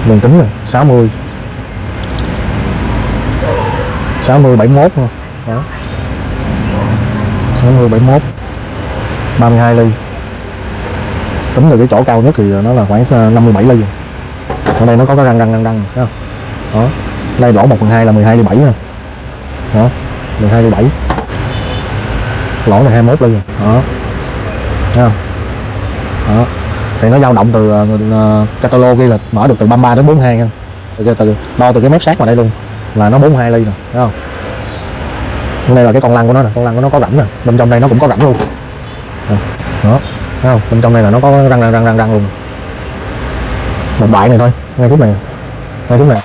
Mình tính rồi 60 71 thôi. Đó, 60 71 32 ly. Tính từ cái chỗ cao nhất thì nó là khoảng 57 ly. Ở đây nó có cái răng thấy không? Đó, đây lỗ 1/2 là 12 ly 7 ha. Đó, 12 ly 7. Lỗ này 21 ly rồi. Đó, thấy không? Đó, thì nó dao động từ catalog ghi là mở được từ 33 đến 42 ha. Từ đo từ cái mép sát vào đây luôn là nó 42 ly rồi, thấy không? Đây là cái con lăn của nó nè, con lăn của nó có rãnh nè, bên trong đây nó cũng có rãnh luôn. Đó, thấy không? Bên trong đây là nó có răng luôn. Một đoạn này thôi, ngay khúc này,